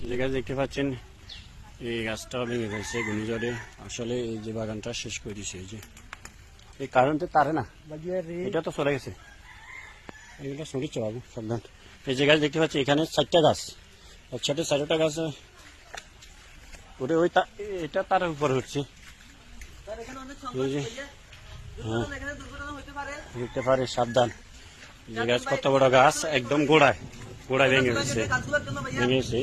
যে গাছ দেখতে পাচ্ছেন এই গাছটা ভেঙে ফেলছে ঘূর্ণিঝড়ে। আসলে এই যে বাগানটা শেষ করে দিছে। এই যে এই কারেন্টে তারে না, এটা তো চলে গেছে, এগুলো সঙ্গে চড়াবো সাবধান। এই যে গাছ দেখতে পাচ্ছি এখানে 4টা গাছ, একসাথে 4টা গাছ ওরে ওই এটা তার উপরে উঠছে। এই যে হ্যাঁ দেখতে পারে সাবধান। যে গাছ কত বড় গাছ, একদম গোড়ায় ভেঙে গেছে,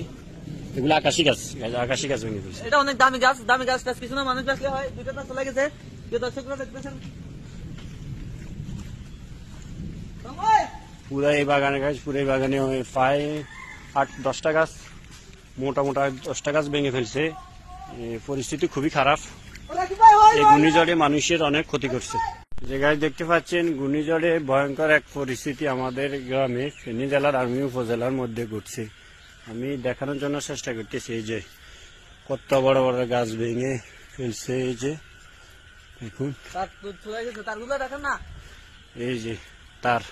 এগুলো আকাশি গাছ, আকাশি গাছ ভেঙে গেছে। এটা অনেক দামি গাছ, দামি গাছ কিছু না, মানুষ গাছলে হয়। দুইটা গাছ চলে গেছে, যে দর্শকরা দেখতেছেন পুরো এই বাগানে গাছ, পুরো এই বাগানে প্রায় 8-10টা গাছ, মোটা 10টা গাছ ভেঙে ফেলছে। পরিস্থিতি খুবই খারাপ। এই ঘূর্ণিঝড়ে মানুষের অনেক ক্ষতি করছে। যে গাছ দেখতে পাচ্ছেন ঘূর্ণিঝড়ে ভয়ঙ্কর এক পরিস্থিতি আমাদের গ্রামে ফেনী জেলার আর্মি উপজেলার মধ্যে ঘটছে। আমি দেখানোর জন্য চেষ্টা করতেছি। এই যে কত বড় বড় গাছ ভেঙে ফেলছে। এই যে দেখুন, এই যে তার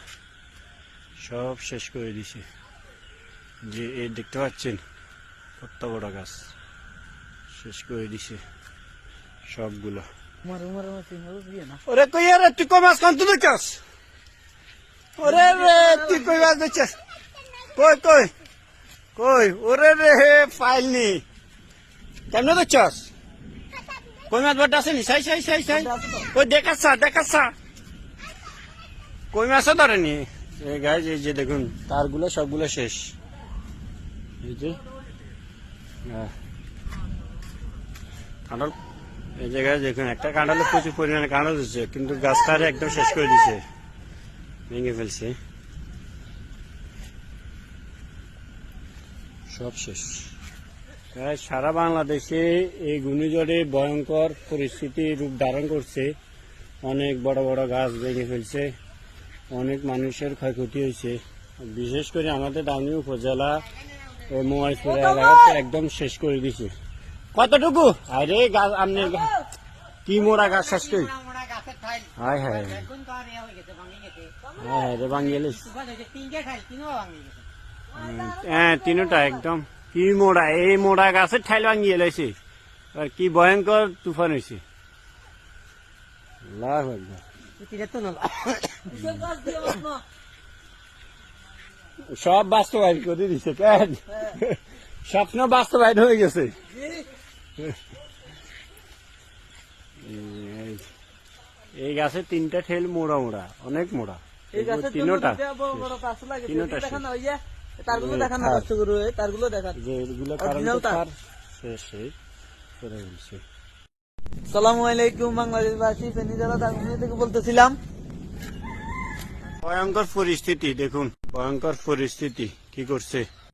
সব শেষ করে দিছে। যে এই দেখতে পাচ্ছেন কত বড় গাছ শেষ করে দিছে সবগুলো। ওরে কই রে, তুই কই মাছ কান তুই দেখাস? ওরে রে, তুই কই মাছ দেখছিস? কই কই কই? ওরে রে ফাইল নি, কেমনে দেখছস? কই মাছ বড় আছে নি? সাই কই দেখাচ্ছা কই মাছও ধরেনি। এই গাছ, এই যে দেখুন তারগুলো সবগুলো শেষ। এই যে কাঁঠাল, এই জায়গায় দেখুন একটা কাঁঠালে প্রচুর পরিমাণে কাঁঠাল হচ্ছে, কিন্তু গাছটারে একদম শেষ করে দিছে, ভেঙে ফেলছে, সব শেষ। সারা বাংলাদেশে এই ঘূর্ণিঝড়ে ভয়ঙ্কর পরিস্থিতি রূপ ধারণ করছে। অনেক বড় বড় গাছ ভেঙে ফেলছে, অনেক মানুষের ক্ষয়ক্ষতি হয়েছে। বিশেষ করে আমাদের দাউনি উপজেলা ও মোয়াইপুর এলাকাতে একদম শেষ করে দিছে। কতটুকু? আরে গাছ আমনের কি মোড়া গাছ শেষ করি? হায় হায় হ্যাঁ রে, ভাঙিয়ে হ্যাঁ তিনটা একদম কি মোড়া, এই মোড়া গাছের ঠাইল ভাঙিয়ে লাইছে। আর কি ভয়ঙ্কর তুফান হয়েছে। সব বাস্তবায়ন করে দিছে, স্বপ্ন বাস্তবায়ন হয়ে গেছে। এই গাছে 3টা ঠেল মোড়া অনেক মোড়া, তিনটা সালামালাইকুম বাংলাদেশবাসী, ফেনী জেলা দাগনভূঞা থেকে বলতেছিলাম। ভয়ঙ্কর পরিস্থিতি দেখুন, ভয়ঙ্কর পরিস্থিতি কি করছে।